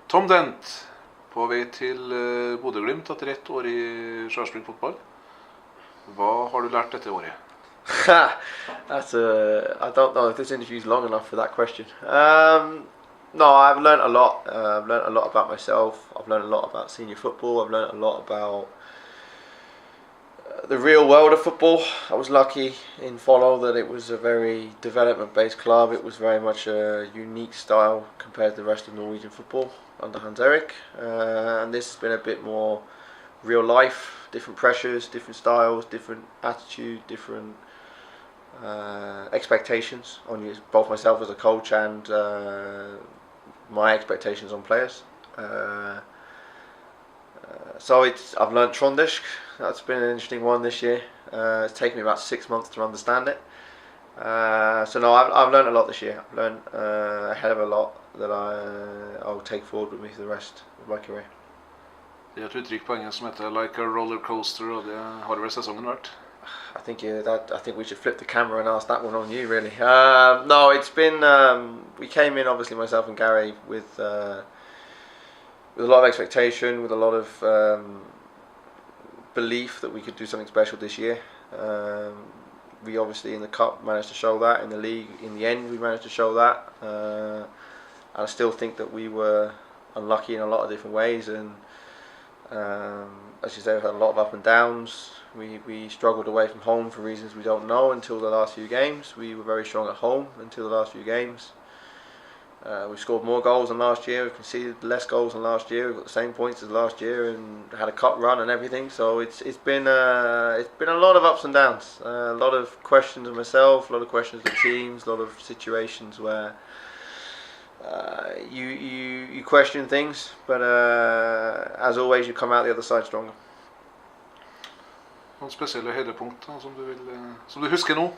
Tom Dent, på vei til Bodø-Glimt etter 1 år i skjærspring fotball. Hva har du lært dette året? I don't know if this interview is long enough for that question. No, I've learned a lot. I've learned a lot about myself. I've learned a lot about senior football. I've learned a lot about the real world of football. I was lucky in Follow that it was a very development-based club. It was very much a unique style compared to the rest of Norwegian football under Hans Erik. And this has been a bit more real life, different pressures, different styles, different attitude, different expectations on you, both myself as a coach and my expectations on players. So I've learnt Trondheim. That's been an interesting one this year. It's taken me about 6 months to understand it. So no, I've learnt a lot this year. I've learnt a hell of a lot that I'll take forward with me for the rest of my career. Det et uttrykk på engelsk som heter like a roller coaster, og det har vel sesongen vært? I think we should flip the camera and ask that one on you, really. No, it's been. We came in, obviously, myself and Gary, with a lot of expectation, with a lot of belief that we could do something special this year. We obviously in the cup managed to show that. In the league, in the end, we managed to show that. And I still think that we were unlucky in a lot of different ways, and as you say, we had a lot of up and downs. We struggled away from home for reasons we don't know until the last few games. We were very strong at home until the last few games. We scored more goals than last year. We conceded less goals than last year. We've got the same points as last year and had a cup run and everything. So it's been a lot of ups and downs. A lot of questions of myself, a lot of questions of teams, a lot of situations where you question things, but as always, you come out the other side stronger. Noen spesielle høydepunkter som du husker nå?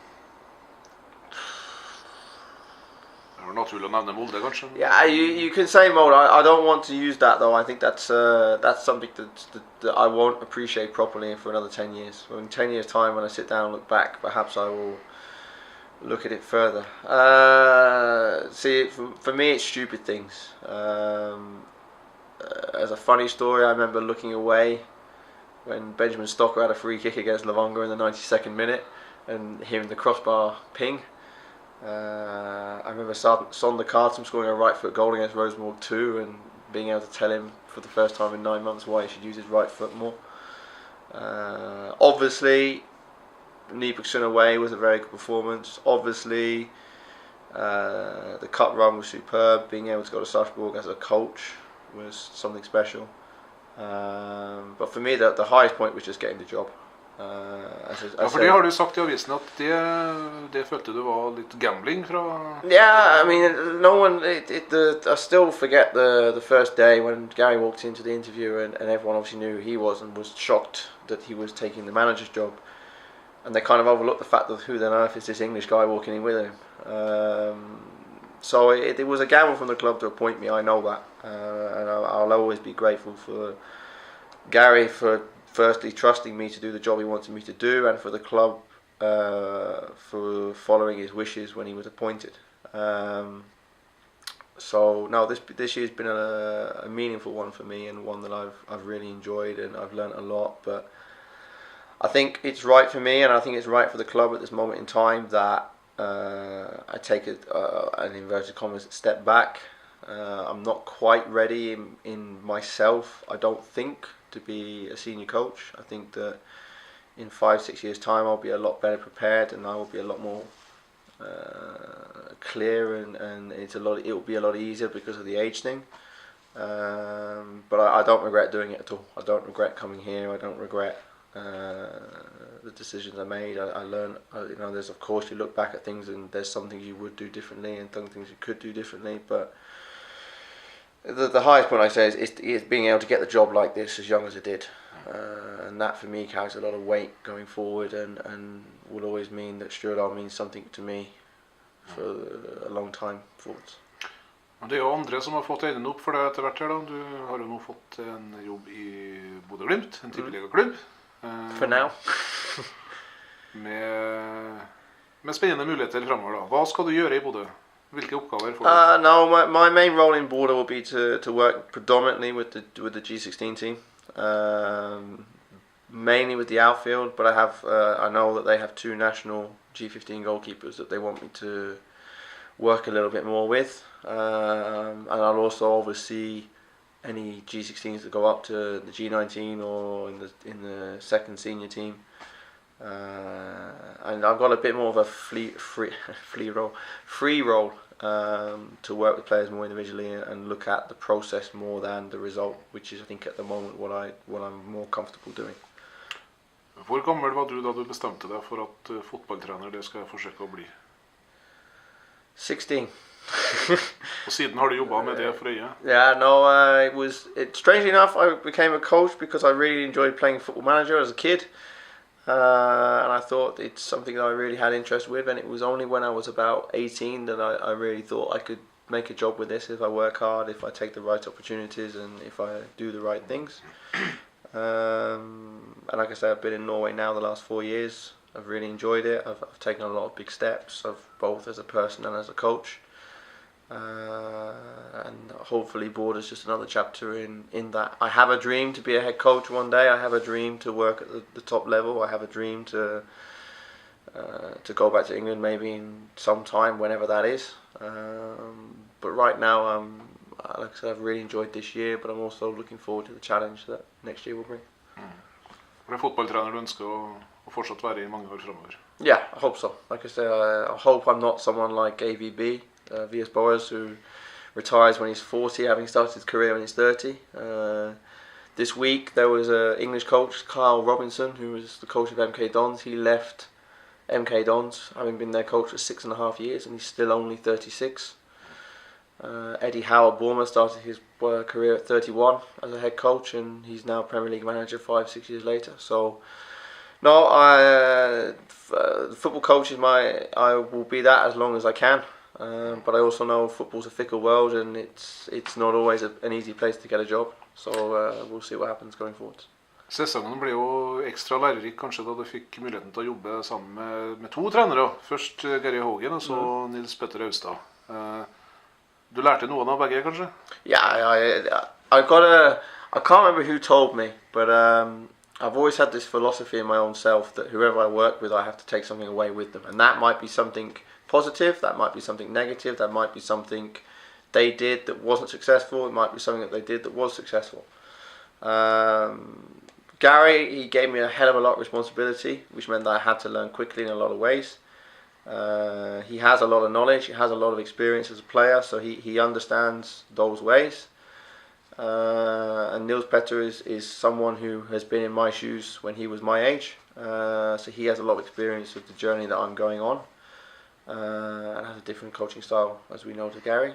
Det var naturlig å nevne Molde, kanskje? Yeah, you can say Molde. I don't want to use that though. I think that's something that I won't appreciate properly for another 10 years. Well, in 10 years' time, when I sit down and look back, perhaps I will look at it further. See, for me, it's stupid things. As a funny story, I remember looking away when Benjamin Stocker had a free kick against Levanger in the 92nd minute and hearing the crossbar ping. I remember Sander Kartum scoring a right foot goal against Rosenborg 2 and being able to tell him for the first time in 9 months why he should use his right foot more. Obviously, Nybergsund away was a very good performance. Obviously, the cup run was superb. Being able to go to Sarpsborg as a coach was something special. But for me, the highest point was just getting the job. Ja, for det har du sagt I avisen at det følte du var litt gambling fra... Yeah, I mean, I still forget the first day when Gary walked into the interview and everyone obviously knew who he was and was shocked that he was taking the manager's job. And they kind of overlooked the fact of who on earth is this English guy walking in with him. So it was a gamble from the club to appoint me, I know that. And I'll always be grateful for Gary for firstly trusting me to do the job he wanted me to do, and for the club for following his wishes when he was appointed. So no, this year's been a meaningful one for me, and one that I've really enjoyed, and I've learnt a lot. But I think it's right for me, and I think it's right for the club at this moment in time that I take an inverted commas step back. I'm not quite ready in myself, I don't think, to be a senior coach. I think that in 5-6 years' time I'll be a lot better prepared, and I will be a lot more clear, and it will be a lot easier because of the age thing. But I don't regret doing it at all. I don't regret coming here. I don't regret the decisions I made. I learned, there's, of course, you look back at things and there's some things you would do differently and some things you could do differently, but the highest point I say is being able to get the job like this as young as I did, and that for me carries a lot of weight going forward, and will always mean that Stjørdal means something to me for a long time forwards. Det jo andre som har fått øynene opp for deg etter hvert her da. Du har jo nå fått en jobb I Bodø-Glimt, en tippeliga-klubb. For now. med spennende muligheter fremover da. Hva skal du gjøre I Bodø? Hvilke oppgaver får du? No, my main role in Bodø will be to work predominantly with the G16 team, mainly with the outfield. But I know that they have 2 national G15 goalkeepers that they want me to work a little bit more with, and I'll also oversee any G16s that go up to the G19 or in the second senior team. And I've got a bit more of a free role to work with players more individually and look at the process more than the result, which is I think at the moment what I'm more comfortable doing. Hvor gammel var du da du bestemte deg for at fotballtrener det skal jeg forsøke å bli? 16. Og siden har du jobbet med det for øye? Yeah, no, strangely enough, I became a coach because I really enjoyed playing Football Manager as a kid. And I thought it's something that I really had interest with, and it was only when I was about 18 that I really thought I could make a job with this if I work hard, if I take the right opportunities, and if I do the right things. And like I say, I've been in Norway now the last 4 years. I've really enjoyed it. I've taken a lot of big steps, both as a person and as a coach. And hopefully Bodø is just another chapter in that. I have a dream to be a head coach one day. I have a dream to work at the top level. I have a dream to go back to England maybe in some time, whenever that is. But right now, like I said, I've really enjoyed this year, but I'm also looking forward to the challenge that next year will bring. For en fotballtrener du ønsker å fortsatt være i mange år fremover? Yeah, I hope so. Like I said, I hope I'm not someone like AVB. V.S. Boas, who retires when he's 40, having started his career when he's 30. This week there was an English coach, Carl Robinson, who was the coach of MK Dons. He left MK Dons, having been their coach for 6.5 years, and he's still only 36. Eddie Howe at Bournemouth started his career at 31 as a head coach, and he's now Premier League manager 5-6 years later. So, no, football coach is I will be that as long as I can. But I also know football's a fickle world, and it's not always an easy place to get a job. So we'll see what happens going forward. Sesongen ble jo ekstra lærerik kanskje da du fikk muligheten til å jobbe sammen med 2 trenere. Først Gary Hogan og så Nils Petter Austad. Du lærte noen av begge kanskje? Yeah, I can't remember who told me, but I've always had this philosophy in my own self that whoever I work with, I have to take something away with them, and that might be something positive, that might be something negative, that might be something they did that wasn't successful, it might be something that they did that was successful. Gary, he gave me a hell of a lot of responsibility, which meant that I had to learn quickly in a lot of ways. He has a lot of knowledge, he has a lot of experience as a player, so he understands those ways. And Nils Petter is someone who has been in my shoes when he was my age, so he has a lot of experience of the journey that I'm going on. And has a different coaching style, as we know, to Gary.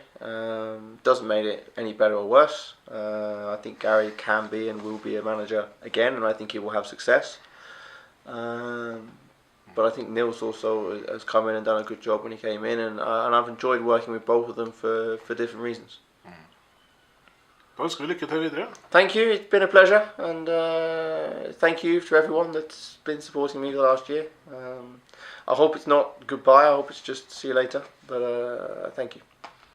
Doesn't make it any better or worse. I think Gary can be and will be a manager again, and I think he will have success. But I think Nils also has come in and done a good job when he came in, and I've enjoyed working with both of them for different reasons. Da ønsker vi lykke til videre. Thank you, it's been a pleasure, and thank you to everyone that's been supporting me the last year. I hope it's not goodbye, I hope it's just see you later, but thank you.